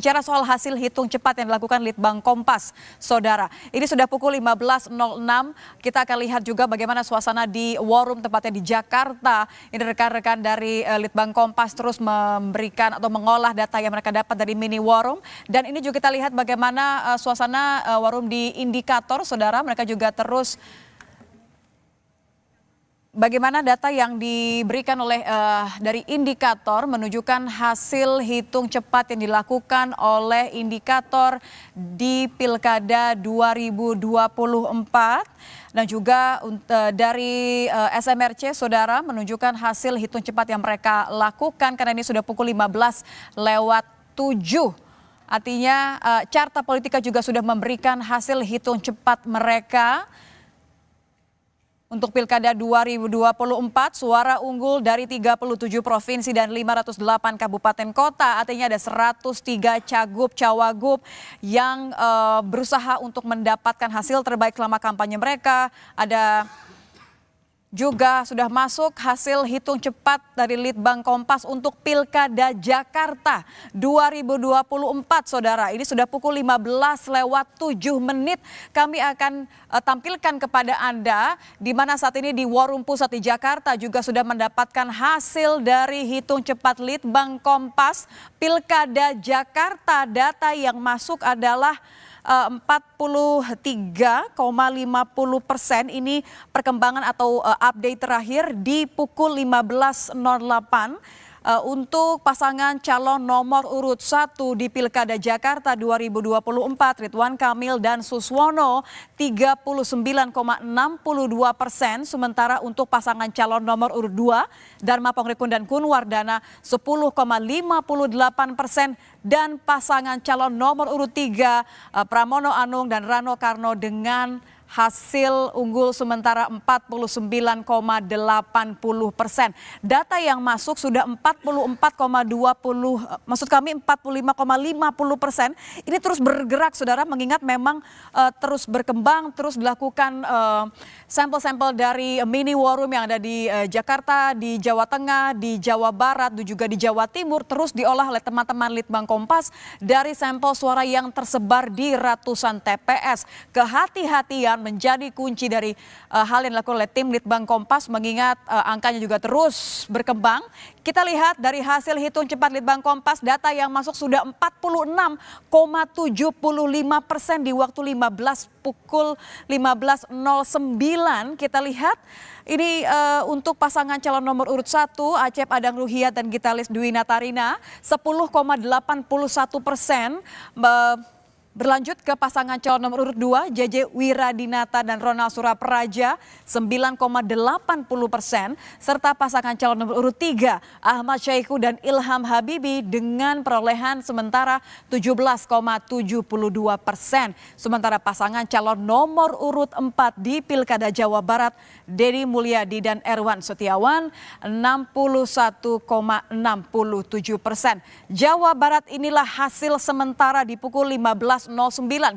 Bicara soal hasil hitung cepat yang dilakukan Litbang Kompas, Saudara. Ini sudah pukul 15.06. Kita akan lihat juga bagaimana suasana di war room tepatnya di Jakarta. Ini rekan-rekan dari Litbang Kompas terus memberikan atau mengolah data yang mereka dapat dari mini war room. Dan ini juga kita lihat bagaimana suasana war room di Indikator, Saudara. Mereka juga terus bagaimana data yang diberikan oleh dari Indikator menunjukkan hasil hitung cepat yang dilakukan oleh Indikator di Pilkada 2024 dan juga dari SMRC, Saudara, menunjukkan hasil hitung cepat yang mereka lakukan karena ini sudah pukul 15:07. Artinya Carta Politika juga sudah memberikan hasil hitung cepat mereka. Untuk Pilkada 2024, suara unggul dari 37 provinsi dan 508 kabupaten kota. Artinya ada 103 cagup, cawagup yang berusaha untuk mendapatkan hasil terbaik selama kampanye mereka. Ada juga sudah masuk hasil hitung cepat dari Litbang Kompas untuk Pilkada Jakarta 2024, Saudara. Ini sudah pukul 15:07. Kami akan tampilkan kepada Anda di mana saat ini di War Room Pusat di Jakarta juga sudah mendapatkan hasil dari hitung cepat Litbang Kompas Pilkada Jakarta. Data yang masuk adalah 43,50%. Ini perkembangan atau update terakhir di pukul 15:08 untuk pasangan calon nomor urut 1 di Pilkada Jakarta 2024 Ridwan Kamil dan Suswono 39,62%, sementara untuk pasangan calon nomor urut 2 Dharma Pongrekun dan Kun Wardana 10,58% dan pasangan calon nomor urut 3 Pramono Anung dan Rano Karno dengan hasil unggul sementara 49,80%. Data yang masuk sudah 45,50%. Ini terus bergerak, Saudara, mengingat memang terus berkembang, terus dilakukan sampel-sampel dari mini war room yang ada di Jakarta, di Jawa Tengah, di Jawa Barat, dan juga di Jawa Timur, terus diolah oleh teman-teman Litbang Kompas dari sampel suara yang tersebar di ratusan TPS. Kehati-hatian menjadi kunci dari hal yang dilakukan oleh tim Litbang Kompas, mengingat angkanya juga terus berkembang. Kita lihat dari hasil hitung cepat Litbang Kompas, data yang masuk sudah 46,75% di waktu pukul 15:09. Kita lihat ini untuk pasangan calon nomor urut 1 Acep Adang Ruhiat dan Gitalis Dwi Natarina 10,81%. Berlanjut ke pasangan calon nomor urut 2 JJ Wiradinata dan Ronald Surapraja 9,80%, serta pasangan calon nomor urut 3 Ahmad Syaiqo dan Ilham Habibi dengan perolehan sementara 17,72%. Sementara pasangan calon nomor urut 4 di Pilkada Jawa Barat Dedi Mulyadi dan Erwan Setiawan 61,67%. Jawa Barat inilah hasil sementara di pukul 15:09.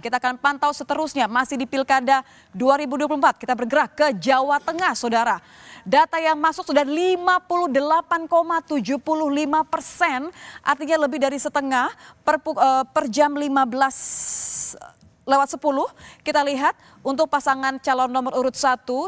Kita akan pantau seterusnya masih di Pilkada 2024. Kita bergerak ke Jawa Tengah, Saudara. Data yang masuk sudah 58,75%, artinya lebih dari setengah per jam 15:10. Kita lihat untuk pasangan calon nomor urut 1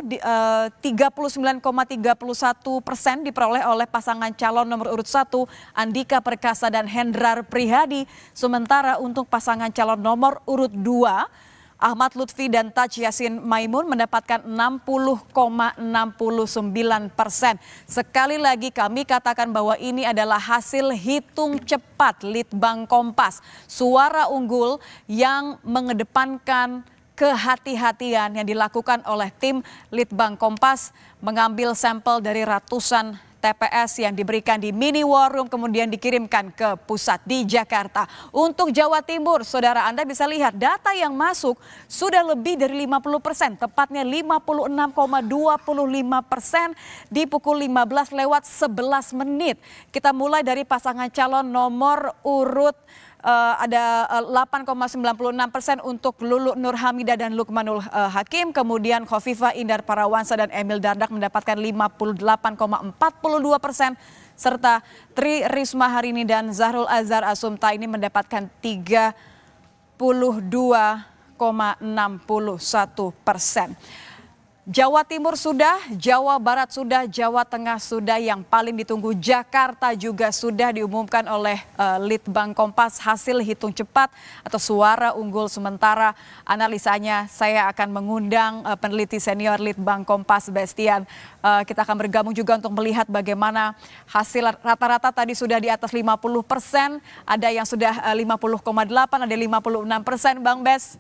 39,31% diperoleh oleh pasangan calon nomor urut 1 Andika Perkasa dan Hendrar Prihadi. Sementara untuk pasangan calon nomor urut 2 Ahmad Lutfi dan Taj Yasin Maimun mendapatkan 60,69%. Sekali lagi kami katakan bahwa ini adalah hasil hitung cepat Litbang Kompas. Suara unggul yang mengedepankan kehati-hatian yang dilakukan oleh tim Litbang Kompas mengambil sampel dari ratusan TPS yang diberikan di mini war room kemudian dikirimkan ke pusat di Jakarta. Untuk Jawa Timur, Saudara, Anda bisa lihat data yang masuk sudah lebih dari 50%, tepatnya 56,25% di pukul 15:11. Kita mulai dari pasangan calon nomor urut ada 8,96% untuk Lulu Nur Hamidah dan Lukmanul Hakim. Kemudian Khofifah Indar Parawansa dan Emil Dardak mendapatkan 58,42%. serta Tri Risma Harini dan Zahrul Azhar Asumta ini mendapatkan 32,61%. Jawa Timur sudah, Jawa Barat sudah, Jawa Tengah sudah, yang paling ditunggu Jakarta juga sudah diumumkan oleh Litbang Kompas hasil hitung cepat atau suara unggul sementara. Analisanya saya akan mengundang peneliti senior Litbang Kompas Bestian. Kita akan bergabung juga untuk melihat bagaimana hasil rata-rata tadi sudah di atas 50%, ada yang sudah 50,8, ada 56%, Bang Bes.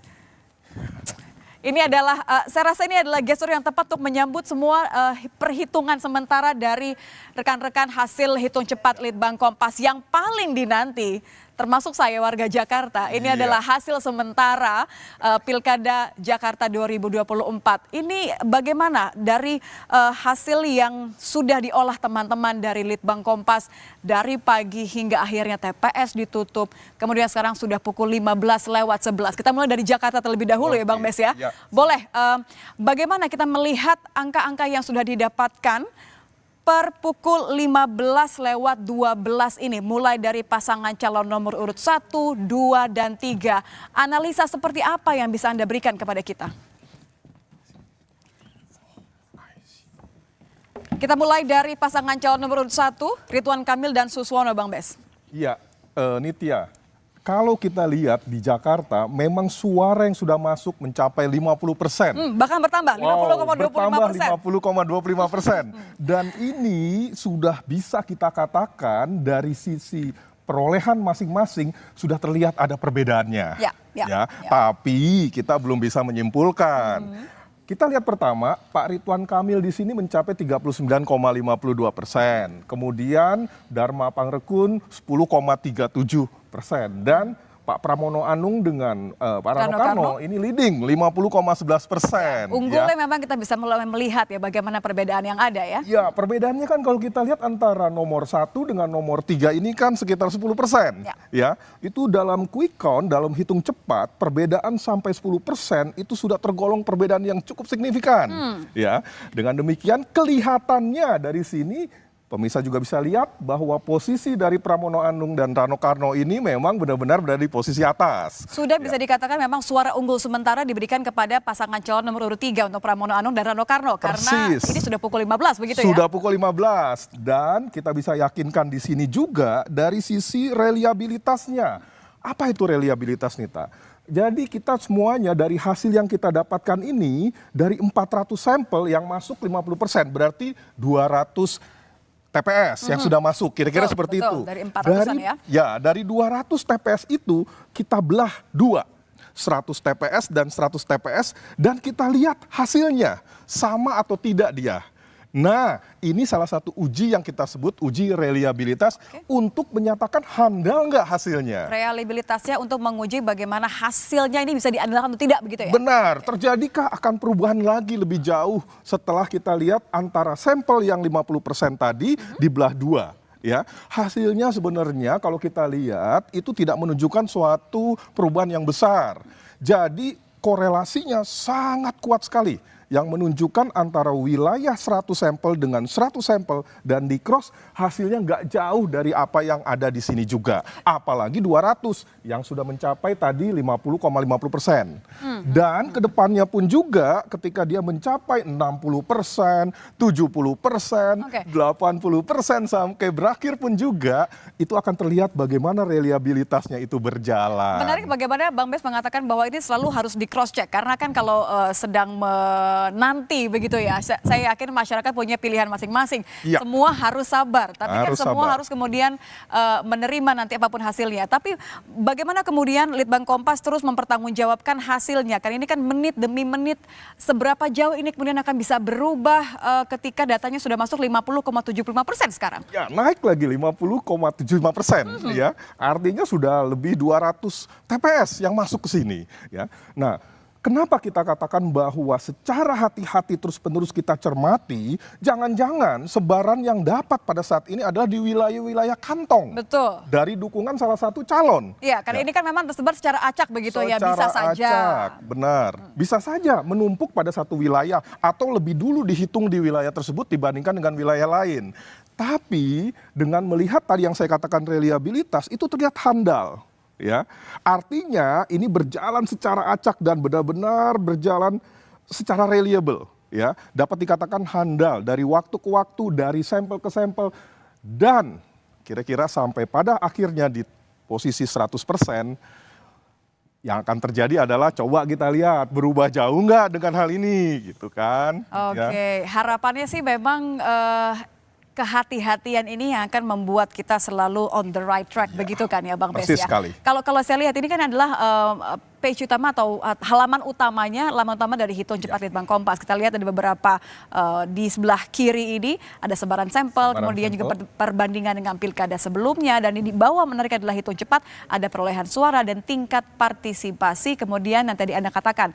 Ini adalah, saya rasa ini adalah gestur yang tepat untuk menyambut semua perhitungan sementara dari rekan-rekan hasil hitung cepat Litbang Kompas yang paling dinanti, termasuk saya warga Jakarta. Ini adalah hasil sementara Pilkada Jakarta 2024. Ini bagaimana dari hasil yang sudah diolah teman-teman dari Litbang Kompas dari pagi hingga akhirnya TPS ditutup. Kemudian sekarang sudah pukul 15:11. Kita mulai dari Jakarta terlebih dahulu ya Bang Bes ya. Boleh, bagaimana kita melihat angka-angka yang sudah didapatkan per pukul 15:12 ini, mulai dari pasangan calon nomor urut 1, 2, dan 3. Analisa seperti apa yang bisa Anda berikan kepada kita? Kita mulai dari pasangan calon nomor urut 1, Ridwan Kamil dan Suswono, Bang Bes. Iya, Nitya. Kalau kita lihat di Jakarta, memang suara yang sudah masuk mencapai 50%. Bahkan bertambah, 50,25%. 50,25%. Dan ini sudah bisa kita katakan dari sisi perolehan masing-masing sudah terlihat ada perbedaannya. Ya. Tapi kita belum bisa menyimpulkan. Kita lihat pertama, Pak Ridwan Kamil di sini mencapai 39,52%. Kemudian Dharma Pangrekun 10,37%. Dan Pak Pramono Anung dengan Pak Rano Karno ini leading 50,11%. Unggulnya memang kita bisa mulai melihat ya bagaimana perbedaan yang ada ya. Ya, perbedaannya kan kalau kita lihat antara nomor 1 dengan nomor 3 ini kan sekitar 10%. Ya, itu dalam quick count, dalam hitung cepat, perbedaan sampai 10% itu sudah tergolong perbedaan yang cukup signifikan. Ya, dengan demikian kelihatannya dari sini pemirsa juga bisa lihat bahwa posisi dari Pramono Anung dan Rano Karno ini memang benar-benar berada di posisi atas. Sudah bisa dikatakan memang suara unggul sementara diberikan kepada pasangan calon nomor urut 3 untuk Pramono Anung dan Rano Karno. Karena ini sudah pukul 15 begitu ya? Sudah pukul 15 dan kita bisa yakinkan di sini juga dari sisi reliabilitasnya. Apa itu reliabilitas, Nita? Jadi kita semuanya dari hasil yang kita dapatkan ini dari 400 sampel yang masuk 50%, berarti 200 TPS yang sudah masuk, kira-kira seperti itu. Dari 400-an ya? Ya, dari 200 TPS itu kita belah 2. 100 TPS dan 100 TPS dan kita lihat hasilnya sama atau tidak dia. Nah, ini salah satu uji yang kita sebut uji reliabilitas untuk menyatakan handal nggak hasilnya. Reliabilitasnya untuk menguji bagaimana hasilnya ini bisa diandalkan atau tidak begitu ya? Benar, terjadikah akan perubahan lagi lebih jauh setelah kita lihat antara sampel yang 50% tadi dibelah 2. Ya, hasilnya sebenarnya kalau kita lihat itu tidak menunjukkan suatu perubahan yang besar. Jadi korelasinya sangat kuat sekali yang menunjukkan antara wilayah 100 sampel dengan 100 sampel dan di cross hasilnya nggak jauh dari apa yang ada di sini juga. Apalagi 200 yang sudah mencapai tadi 50,50%. Dan kedepannya pun juga ketika dia mencapai 60%, 70%, 80% sampai berakhir pun juga itu akan terlihat bagaimana reliabilitasnya itu berjalan. Menarik bagaimana Bang Bes mengatakan bahwa ini selalu harus di cross check karena kan kalau sedang nanti begitu ya. Saya yakin masyarakat punya pilihan masing-masing. Ya. Semua harus sabar, tapi harus kan semua harus kemudian menerima nanti apapun hasilnya. Tapi bagaimana kemudian Litbang Kompas terus mempertanggungjawabkan hasilnya? Kan ini kan menit demi menit, seberapa jauh ini kemudian akan bisa berubah ketika datanya sudah masuk 50,75% sekarang? Ya, naik lagi 50,75%. Ya, artinya sudah lebih 200 TPS yang masuk ke sini. Ya, nah. Kenapa kita katakan bahwa secara hati-hati terus-menerus kita cermati, jangan-jangan sebaran yang dapat pada saat ini adalah di wilayah-wilayah kantong. Betul. Dari dukungan salah satu calon. Iya, karena ini kan memang tersebar secara acak begitu ya, bisa saja. Acak, benar. Bisa saja menumpuk pada satu wilayah atau lebih dulu dihitung di wilayah tersebut dibandingkan dengan wilayah lain. Tapi dengan melihat tadi yang saya katakan reliabilitas itu terlihat handal. Ya, artinya ini berjalan secara acak dan benar-benar berjalan secara reliable. Ya, dapat dikatakan handal dari waktu ke waktu, dari sampel ke sampel, dan kira-kira sampai pada akhirnya di posisi 100%, yang akan terjadi adalah coba kita lihat berubah jauh nggak dengan hal ini, gitu kan? Oke, harapannya sih memang kehati-hatian ini yang akan membuat kita selalu on the right track, begitu kan ya Bang Bes persis ya. sekali. Kalau saya lihat ini kan adalah page utama atau halaman utama dari Hitung Cepat Litbang Kompas. Kita lihat ada beberapa di sebelah kiri ini ada sebaran sampel, kemudian juga perbandingan dengan pilkada sebelumnya, dan di bawah menarik adalah Hitung Cepat, ada perolehan suara dan tingkat partisipasi, kemudian yang tadi Anda katakan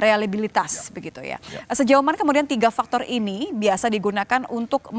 reliabilitas, begitu ya. Sejauh mana kemudian 3 faktor ini biasa digunakan untuk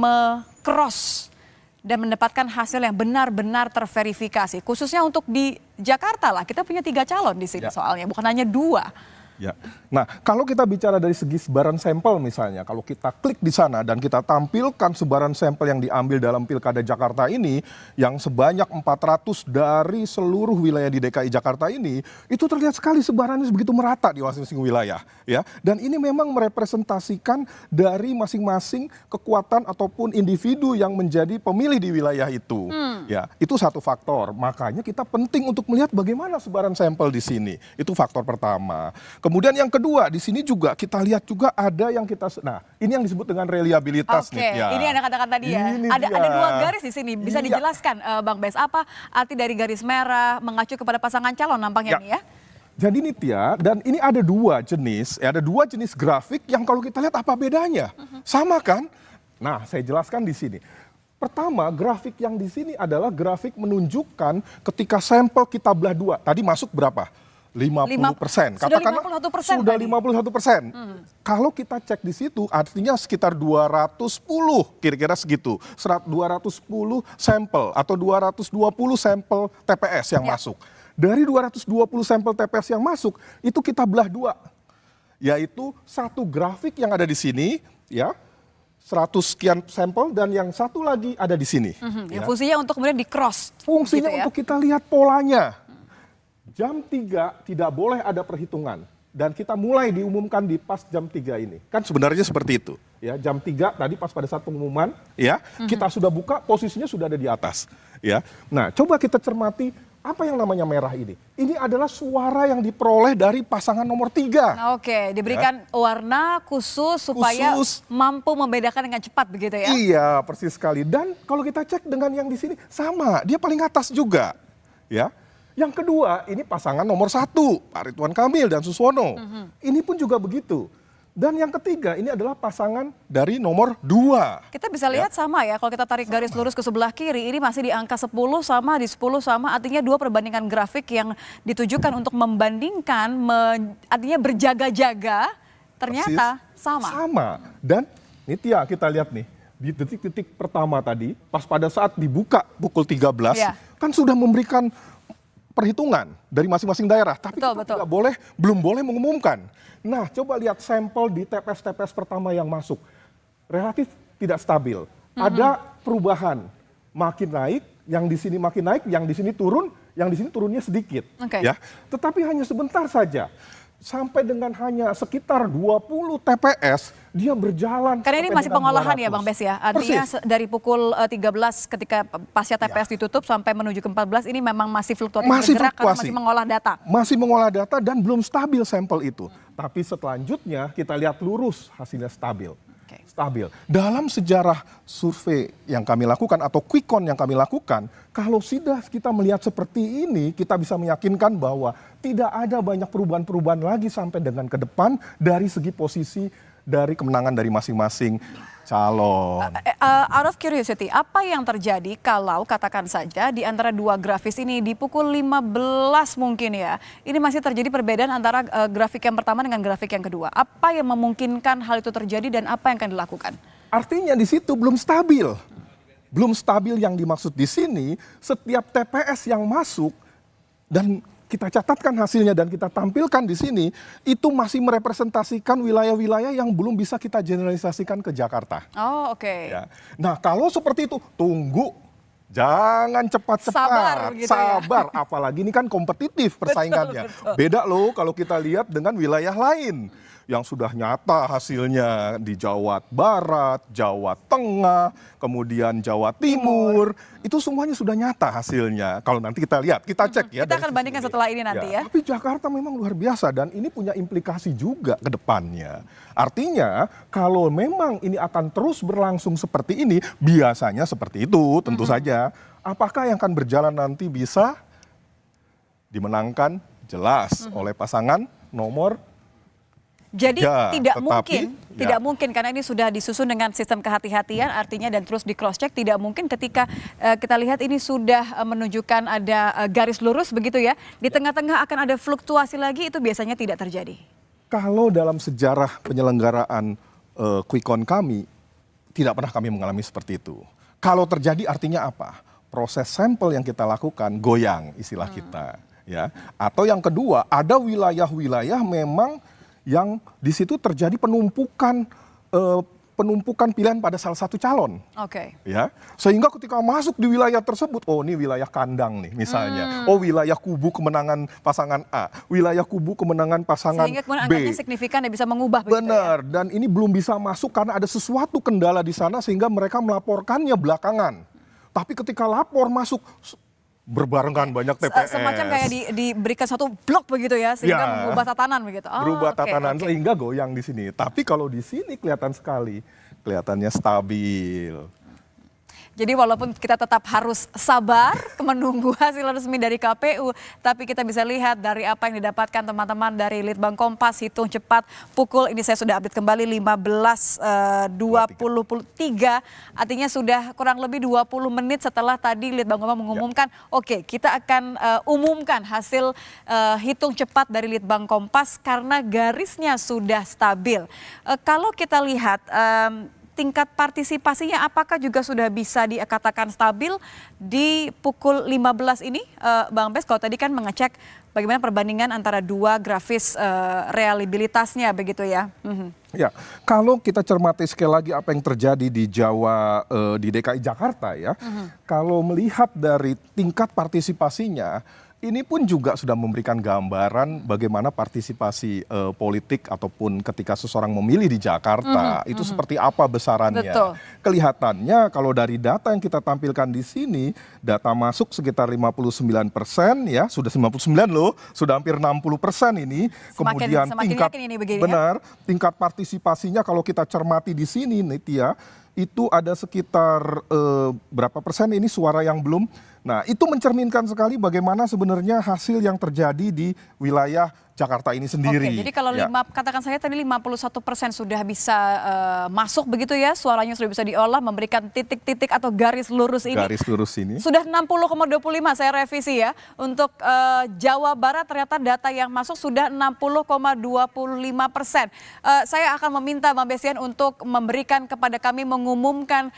cross dan mendapatkan hasil yang benar-benar terverifikasi, khususnya untuk di Jakarta lah, kita punya 3 calon di sini soalnya, bukan hanya 2. Ya. Nah, kalau kita bicara dari segi sebaran sampel misalnya, kalau kita klik di sana dan kita tampilkan sebaran sampel yang diambil dalam Pilkada Jakarta ini, yang sebanyak 400 dari seluruh wilayah di DKI Jakarta ini, itu terlihat sekali sebarannya begitu merata di masing-masing wilayah. Ya. Dan ini memang merepresentasikan dari masing-masing kekuatan ataupun individu yang menjadi pemilih di wilayah itu. Ya, itu satu faktor. Makanya kita penting untuk melihat bagaimana sebaran sampel di sini. Itu faktor pertama. Kemudian yang kedua, di sini juga kita lihat juga ada yang ini yang disebut dengan reliabilitas. Oke, ini Anda katakan tadi ya. Ada 2 garis di sini. Bisa dijelaskan Bang Bes, apa arti dari garis merah mengacu kepada pasangan calon nampaknya nih ya? Jadi Nitya, dan ini ada 2 jenis, ada 2 jenis grafik yang kalau kita lihat apa bedanya? Sama kan? Nah, saya jelaskan di sini. Pertama, grafik yang di sini adalah grafik menunjukkan ketika sampel kita belah 2. Tadi masuk berapa? 50%. Katakanlah sudah 51%. Kalau kita cek di situ artinya sekitar 210 kira-kira segitu. 210 sampel atau 220 sampel TPS yang masuk. Dari 220 sampel TPS yang masuk itu kita belah 2. Yaitu satu grafik yang ada di sini ya. 100 sekian sampel dan yang satu lagi ada di sini. Ya. Fungsinya untuk kemudian di cross. Fungsinya gitu ya? untuk kita lihat polanya. Jam 3 tidak boleh ada perhitungan. Dan kita mulai diumumkan di pas jam 3 ini. Kan sebenarnya seperti itu. Ya, jam 3 tadi pas pada saat pengumuman, ya, kita sudah buka, posisinya sudah ada di atas. Ya. Nah, coba kita cermati apa yang namanya merah ini. Ini adalah suara yang diperoleh dari pasangan nomor 3. Oke, diberikan warna khusus supaya mampu membedakan dengan cepat begitu ya? Iya, persis sekali. Dan kalau kita cek dengan yang di sini, sama. Dia paling atas juga. Ya. Yang kedua, ini pasangan nomor 1, Pak Ridwan Kamil dan Suswono. Ini pun juga begitu. Dan yang ketiga, ini adalah pasangan dari nomor 2. Kita bisa lihat sama ya, kalau kita tarik garis lurus ke sebelah kiri, ini masih di angka 10 sama, di 10 sama, artinya 2 perbandingan grafik yang ditujukan untuk membandingkan, artinya berjaga-jaga, ternyata persis, sama. Dan Nitya, kita lihat nih, di detik-detik pertama tadi, pas pada saat dibuka pukul 13, kan sudah memberikan perhitungan dari masing-masing daerah, tapi kita belum boleh mengumumkan. Nah, coba lihat sampel di TPS-TPS pertama yang masuk, relatif tidak stabil. Ada perubahan, makin naik, yang di sini makin naik, yang di sini turun, yang di sini turunnya sedikit. Ya, tetapi hanya sebentar saja. Sampai dengan hanya sekitar 20 TPS, dia berjalan. Karena ini masih pengolahan 200. Ya Bang Bes ya, artinya dari pukul 13 ketika pasca TPS ditutup sampai menuju ke 14, ini memang masih fluktuatif bergerak karena masih mengolah data. Masih mengolah data dan belum stabil sampel itu. Tapi selanjutnya kita lihat lurus hasilnya stabil. Stabil. Dalam sejarah survei yang kami lakukan atau quick count yang kami lakukan, kalau sudah kita melihat seperti ini, kita bisa meyakinkan bahwa tidak ada banyak perubahan-perubahan lagi sampai dengan ke depan dari segi posisi dari kemenangan dari masing-masing calon. Out of curiosity, apa yang terjadi kalau katakan saja di antara 2 grafis ini di pukul 15 mungkin ya, ini masih terjadi perbedaan antara grafik yang pertama dengan grafik yang kedua. Apa yang memungkinkan hal itu terjadi dan apa yang akan dilakukan? Artinya di situ belum stabil. Belum stabil yang dimaksud di sini, setiap TPS yang masuk dan kita catatkan hasilnya dan kita tampilkan di sini, itu masih merepresentasikan wilayah-wilayah yang belum bisa kita generalisasikan ke Jakarta. Oh, oke. Ya. Nah, kalau seperti itu, tunggu. Jangan cepat-cepat, Sabar gitu ya. sabar. Apalagi ini kan kompetitif persaingannya. Betul. Beda loh kalau kita lihat dengan wilayah lain yang sudah nyata hasilnya di Jawa Barat, Jawa Tengah, kemudian Jawa Timur. Itu semuanya sudah nyata hasilnya. Kalau nanti kita lihat, kita cek ya. Kita akan bandingkan setelah ini nanti ya. Tapi Jakarta memang luar biasa dan ini punya implikasi juga ke depannya. Artinya kalau memang ini akan terus berlangsung seperti ini, biasanya seperti itu tentu saja. Apakah yang akan berjalan nanti bisa dimenangkan jelas oleh pasangan nomor. Jadi Ya, tidak tetapi, mungkin karena ini sudah disusun dengan sistem kehati-hatian artinya dan terus di cross check, tidak mungkin ketika kita lihat ini sudah menunjukkan ada garis lurus begitu ya. Di tengah-tengah akan ada fluktuasi lagi, itu biasanya tidak terjadi. Kalau dalam sejarah penyelenggaraan quick count kami, tidak pernah kami mengalami seperti itu. Kalau terjadi artinya apa? Proses sampel yang kita lakukan goyang istilah kita. Ya. Atau yang kedua, ada wilayah-wilayah memang yang di situ terjadi penumpukan pilihan pada salah satu calon. Oke. Ya, sehingga ketika masuk di wilayah tersebut, oh ini wilayah kandang nih misalnya, oh wilayah kubu kemenangan pasangan A, wilayah kubu kemenangan pasangan Sehingga kemudian B. angkanya signifikan dan bisa mengubah begitu ya. Benar, dan ini belum bisa masuk karena ada sesuatu kendala di sana sehingga mereka melaporkannya belakangan. Tapi ketika lapor masuk berbarengan banyak TPS. Semacam kayak diberikan satu blok begitu ya, sehingga Ya. mengubah tatanan begitu. Oh, Berubah oke, tatanan oke. sehingga goyang di sini. Tapi kalau di sini kelihatan sekali, kelihatannya stabil. Jadi walaupun kita tetap harus sabar menunggu hasil resmi dari KPU, tapi kita bisa lihat dari apa yang didapatkan teman-teman dari Litbang Kompas, hitung cepat pukul, ini saya sudah update kembali 15.23, artinya sudah kurang lebih 20 menit setelah tadi Litbang Kompas mengumumkan, oke, kita akan umumkan hasil hitung cepat dari Litbang Kompas karena garisnya sudah stabil. Kalau kita lihat tingkat partisipasinya apakah juga sudah bisa dikatakan stabil di pukul 15 ini, Bang Bes? Kalau tadi kan mengecek bagaimana perbandingan antara dua grafis reliabilitasnya begitu ya. Ya, kalau kita cermati sekali lagi apa yang terjadi di Jawa, di DKI Jakarta ya, kalau melihat dari tingkat partisipasinya, ini pun juga sudah memberikan gambaran bagaimana partisipasi politik ataupun ketika seseorang memilih di Jakarta itu seperti apa besarannya. Betul. Kelihatannya kalau dari data yang kita tampilkan di sini, data masuk sekitar 59% ya, sudah 59 loh, sudah hampir 60% ini. Kemudian semakin tingkat yakin ini begini ya. benar, tingkat partisipasinya kalau kita cermati di sini Nitya, itu ada sekitar berapa persen ini suara yang belum. Nah, itu mencerminkan sekali bagaimana sebenarnya hasil yang terjadi di wilayah Jakarta ini sendiri. Oke, jadi kalau katakan saya tadi 51% sudah bisa masuk begitu ya, suaranya sudah bisa diolah, memberikan titik-titik atau garis lurus ini. Garis lurus ini. Sudah 60,25, saya revisi ya. Untuk Jawa Barat ternyata data yang masuk sudah 60,25%. Saya akan meminta Bang Besian untuk memberikan kepada kami mengumumkan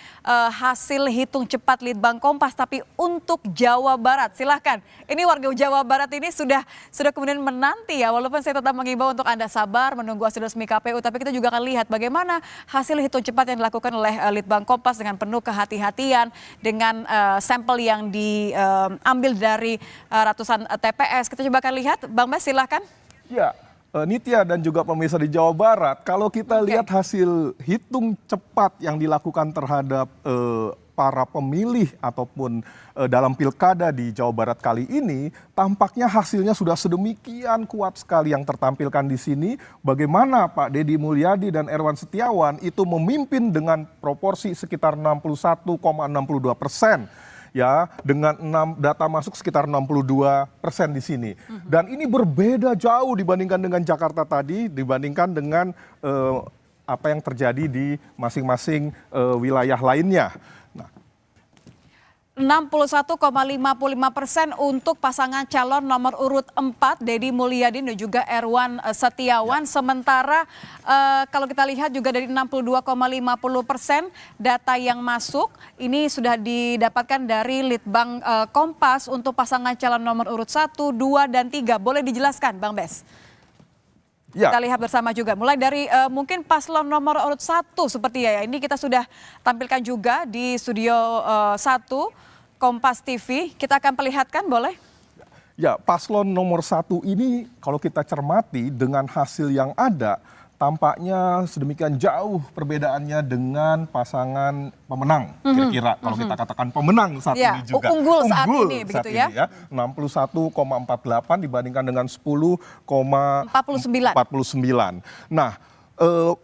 hasil hitung cepat Litbang Kompas, tapi untuk Jawa Barat silahkan. Ini warga Jawa Barat ini sudah kemudian menanti ya. Walaupun saya tetap mengimbau untuk Anda sabar menunggu hasil resmi KPU, tapi kita juga akan lihat bagaimana hasil hitung cepat yang dilakukan oleh Litbang Kompas dengan penuh kehati-hatian, dengan sampel yang diambil dari ratusan TPS. Kita coba akan lihat, Bang Bes silahkan. Ya, Nitya dan juga pemirsa di Jawa Barat, kalau kita lihat hasil hitung cepat yang dilakukan terhadap para pemilih ataupun dalam pilkada di Jawa Barat kali ini, tampaknya hasilnya sudah sedemikian kuat sekali yang tertampilkan di sini. Bagaimana Pak Deddy Mulyadi dan Erwan Setiawan itu memimpin dengan proporsi sekitar 61,62%. Ya, dengan data masuk sekitar 62% di sini. Dan ini berbeda jauh dibandingkan dengan Jakarta tadi, dibandingkan dengan apa yang terjadi di masing-masing wilayah lainnya. 61,55% untuk pasangan calon nomor urut 4 Deddy Mulyadi dan juga Erwan Setiawan. Sementara kalau kita lihat juga dari 62,50% data yang masuk ini sudah didapatkan dari Litbang Kompas untuk pasangan calon nomor urut 1, 2, dan 3. Boleh dijelaskan Bang Bes? Ya. Kita lihat bersama juga, mulai dari mungkin paslon nomor urut 1 seperti ya, ini kita sudah tampilkan juga di studio 1 Kompas TV. Kita akan perlihatkan, boleh? Ya, paslon nomor 1 ini kalau kita cermati dengan hasil yang ada, tampaknya sedemikian jauh perbedaannya dengan pasangan pemenang. Kira-kira kalau kita katakan pemenang saat Ya, ini juga. unggul saat ini, begitu ya. 61,48 dibandingkan dengan 10,49. Nah,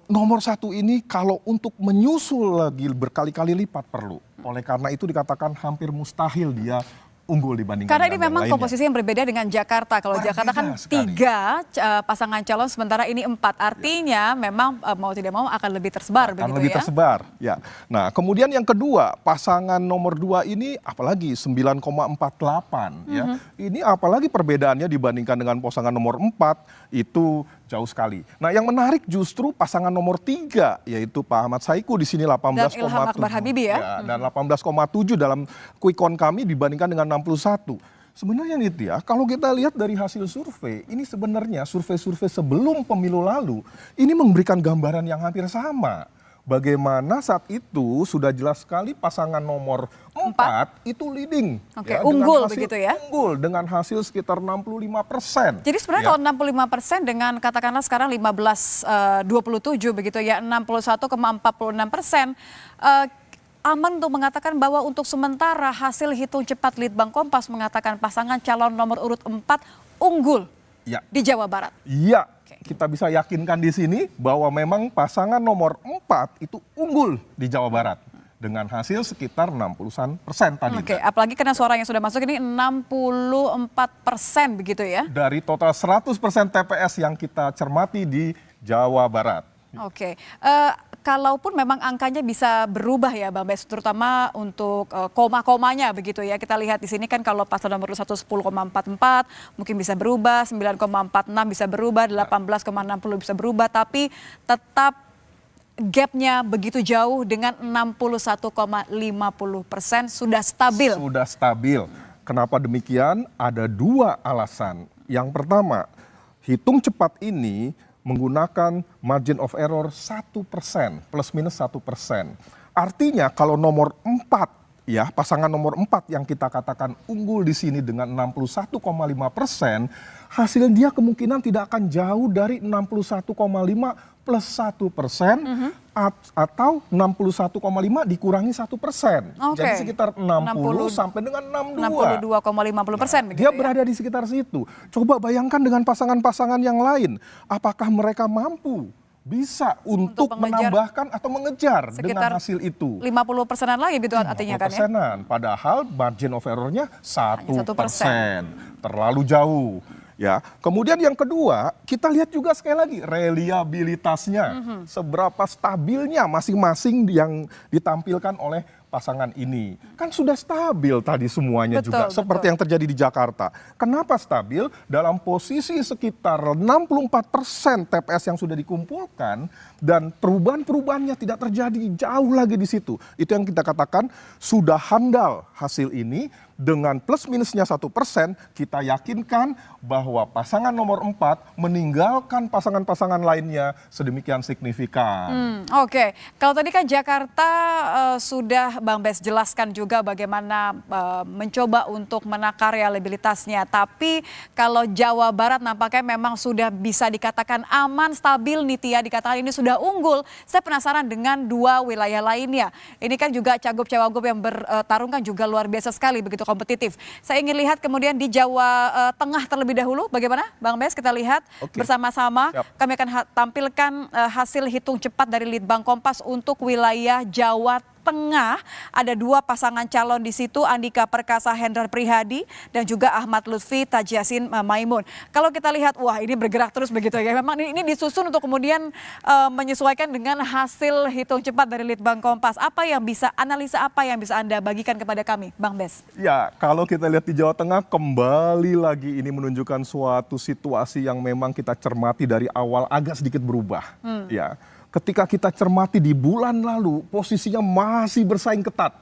nomor 1 ini kalau untuk menyusul lagi berkali-kali lipat perlu. Oleh karena itu dikatakan hampir mustahil dia unggul dibandingkan karena ini dengan yang memang lainnya. komposisi yang berbeda dengan Jakarta. Kalau Jakarta kan sekali. 3 pasangan calon, sementara ini 4. Artinya memang mau tidak mau akan lebih tersebar, Akan begitu lebih ya. tersebar, ya. Nah, kemudian yang kedua, pasangan nomor 2 ini apalagi 9,48 ya. Ini apalagi perbedaannya dibandingkan dengan pasangan nomor 4 itu jauh sekali. Nah, yang menarik justru pasangan nomor 3 yaitu Pak Ahmad Saiku di sini 18,7. Dan Ilham Akbar Habibie ya. Dan 18,7 dalam quick count kami dibandingkan dengan 61. Sebenarnya nih ya, kalau kita lihat dari hasil survei, ini sebenarnya survei-survei sebelum pemilu lalu, ini memberikan gambaran yang hampir sama. Bagaimana saat itu sudah jelas sekali pasangan nomor 4 itu leading. Oke, Ya, unggul dengan hasil, begitu ya? Unggul dengan hasil sekitar 65%. Jadi sebenarnya kalau 65% dengan katakanlah sekarang 15,27 begitu ya, 61,46%. Aman untuk mengatakan bahwa untuk sementara hasil hitung cepat Litbang Kompas mengatakan pasangan calon nomor urut 4 unggul Ya. di Jawa Barat. Iya, kita bisa yakinkan di sini bahwa memang pasangan nomor 4 itu unggul di Jawa Barat dengan hasil sekitar 60% tadi. Oke, apalagi karena suara yang sudah masuk ini 64% begitu ya. Dari total 100% TPS yang kita cermati di Jawa Barat. Oke, kalaupun memang angkanya bisa berubah ya Bang Bes, terutama untuk koma-komanya begitu ya. Kita lihat di sini kan kalau paslon nomor 1 10,44 mungkin bisa berubah, 9,46 bisa berubah, 18,60 bisa berubah, tapi tetap gapnya begitu jauh dengan 61,50% sudah stabil. Sudah stabil. Kenapa demikian? Ada 2 alasan. Yang pertama, hitung cepat ini menggunakan margin of error 1%, plus minus 1%. Artinya kalau nomor 4, ya pasangan nomor 4 yang kita katakan unggul di sini dengan 61,5%, hasil dia kemungkinan tidak akan jauh dari 61,5 plus 1%, atau 61,5 dikurangi 1%. Oke. Jadi sekitar 60 sampai dengan 62. 62,50% begitu Dia ya. berada di sekitar situ. Coba bayangkan dengan pasangan-pasangan yang lain. Apakah mereka mampu bisa untuk mengejar menambahkan atau mengejar sekitar dengan hasil itu? 50%-an lagi gitu artinya kan ya. 50%-an. Padahal margin of error-nya 1%. 1%. Terlalu jauh. Ya, kemudian yang kedua, kita lihat juga sekali lagi reliabilitasnya. Seberapa stabilnya masing-masing yang ditampilkan oleh pasangan ini. Kan sudah stabil tadi semuanya juga, seperti yang terjadi di Jakarta. Kenapa stabil? Dalam posisi sekitar 64% TPS yang sudah dikumpulkan dan perubahan-perubahannya tidak terjadi jauh lagi di situ. Itu yang kita katakan sudah handal hasil ini. Dengan plus minusnya 1%, kita yakinkan bahwa pasangan nomor 4 meninggalkan pasangan-pasangan lainnya sedemikian signifikan. Oke, kalau tadi kan Jakarta sudah Bang Bes jelaskan juga bagaimana mencoba untuk menakar reliabilitasnya. Tapi kalau Jawa Barat nampaknya memang sudah bisa dikatakan aman, stabil nih Tia, dikatakan ini sudah unggul. Saya penasaran dengan 2 wilayah lainnya. Ini kan juga cagup-cawagup yang bertarung kan juga luar biasa sekali begitu kompetitif. Saya ingin lihat kemudian di Jawa Tengah terlebih dahulu. Bagaimana Bang Bes? Kita lihat bersama-sama. Kami akan tampilkan hasil hitung cepat dari Litbang Kompas untuk wilayah Jawa Tengah ada dua pasangan calon di situ, Andika Perkasa Hendrar Prihadi dan juga Ahmad Lutfi Tajiasin Maimun. Kalau kita lihat, wah ini bergerak terus begitu ya. Memang ini disusun untuk kemudian menyesuaikan dengan hasil hitung cepat dari Litbang Kompas. Analisa apa yang bisa Anda bagikan kepada kami, Bang Bes? Ya, kalau kita lihat di Jawa Tengah, kembali lagi ini menunjukkan suatu situasi yang memang kita cermati dari awal agak sedikit berubah. Ya, ketika kita cermati di bulan lalu, posisinya masih bersaing ketat.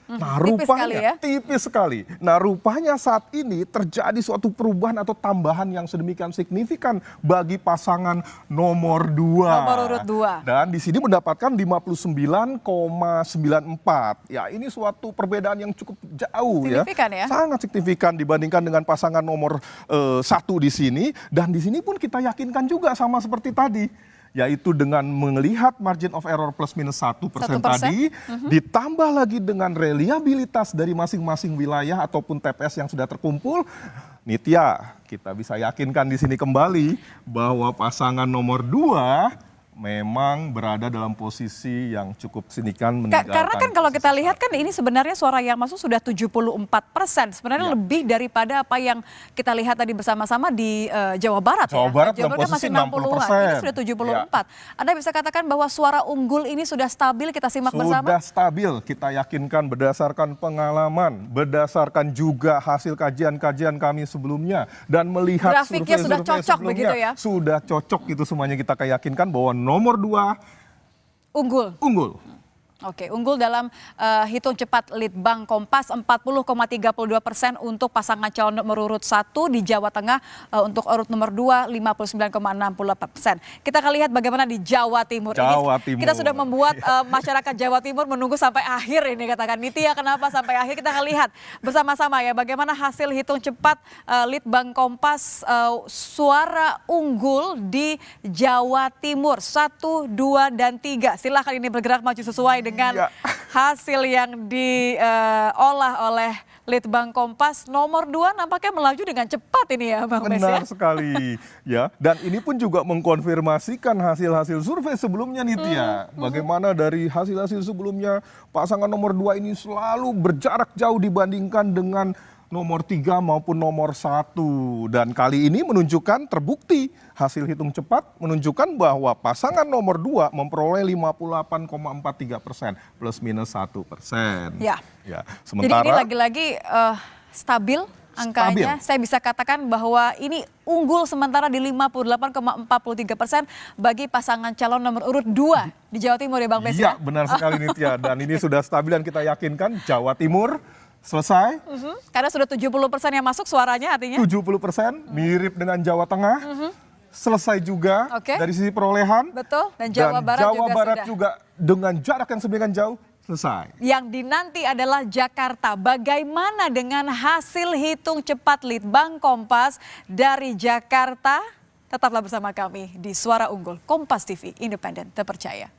Nah, rupanya tipis sekali. Nah, rupanya saat ini terjadi suatu perubahan atau tambahan yang sedemikian signifikan bagi pasangan nomor 2. Nomor urut 2. Dan di sini mendapatkan 59,94. Ya, ini suatu perbedaan yang cukup jauh signifikan ya. Sangat signifikan dibandingkan dengan pasangan nomor 1 di sini. Dan di sini pun kita yakinkan juga sama seperti tadi, yaitu dengan melihat margin of error plus minus 1% tadi, ditambah lagi dengan reliabilitas dari masing-masing wilayah ataupun TPS yang sudah terkumpul, Nitya, kita bisa yakinkan di sini kembali bahwa pasangan nomor 2 memang berada dalam posisi yang cukup signifikan meninggalkan. Karena kan kalau kita lihat kan ini sebenarnya suara yang masuk sudah 74%. Sebenarnya lebih daripada apa yang kita lihat tadi bersama-sama di Jawa Barat. Jawa Barat Jawa Barat posisi masih 60-an, ini sudah 74. Anda bisa katakan bahwa suara unggul ini sudah stabil, kita simak bersama? Sudah stabil, kita yakinkan berdasarkan pengalaman, berdasarkan juga hasil kajian-kajian kami sebelumnya, dan melihat grafiknya sudah cocok begitu ya? Sudah cocok, itu semuanya kita yakinkan bahwa nomor 2 unggul. Oke, unggul dalam hitung cepat Litbang Kompas 40,32% untuk pasangan calon nomor urut 1 di Jawa Tengah, untuk urut nomor 2 59,68%. Kita akan lihat bagaimana di Jawa Timur. Kita sudah membuat masyarakat Jawa Timur menunggu sampai akhir ini, katakan Nitya, kenapa sampai akhir? Kita akan lihat bersama-sama ya bagaimana hasil hitung cepat Litbang Kompas, suara unggul di Jawa Timur 1, 2, dan 3. Silahkan ini bergerak maju sesuai dengan hasil yang diolah oleh Litbang Kompas. Nomor 2 nampaknya melaju dengan cepat ini ya Bang Bes ya. Benar sekali ya. Dan ini pun juga mengkonfirmasikan hasil-hasil survei sebelumnya Nitya. Bagaimana dari hasil-hasil sebelumnya pasangan nomor 2 ini selalu berjarak jauh dibandingkan dengan nomor 3 maupun nomor 1. Dan kali ini menunjukkan, terbukti hasil hitung cepat menunjukkan bahwa pasangan nomor 2 memperoleh 58,43% plus minus 1%. Ya. Sementara, jadi ini lagi-lagi stabil angkanya. Saya bisa katakan bahwa ini unggul sementara di 58,43% bagi pasangan calon nomor urut 2 di Jawa Timur ya Bang Bes. Iya, benar sekali Nitya. Dan ini sudah stabil dan kita yakinkan Jawa Timur selesai. Karena sudah 70% yang masuk suaranya artinya. 70% mirip dengan Jawa Tengah. Selesai juga dari sisi perolehan. Betul. Dan Jawa Barat juga dengan jarak yang sedemikian jauh selesai. Yang dinanti adalah Jakarta. Bagaimana dengan hasil hitung cepat Litbang Kompas dari Jakarta? Tetaplah bersama kami di Suara Unggul Kompas TV, independen terpercaya.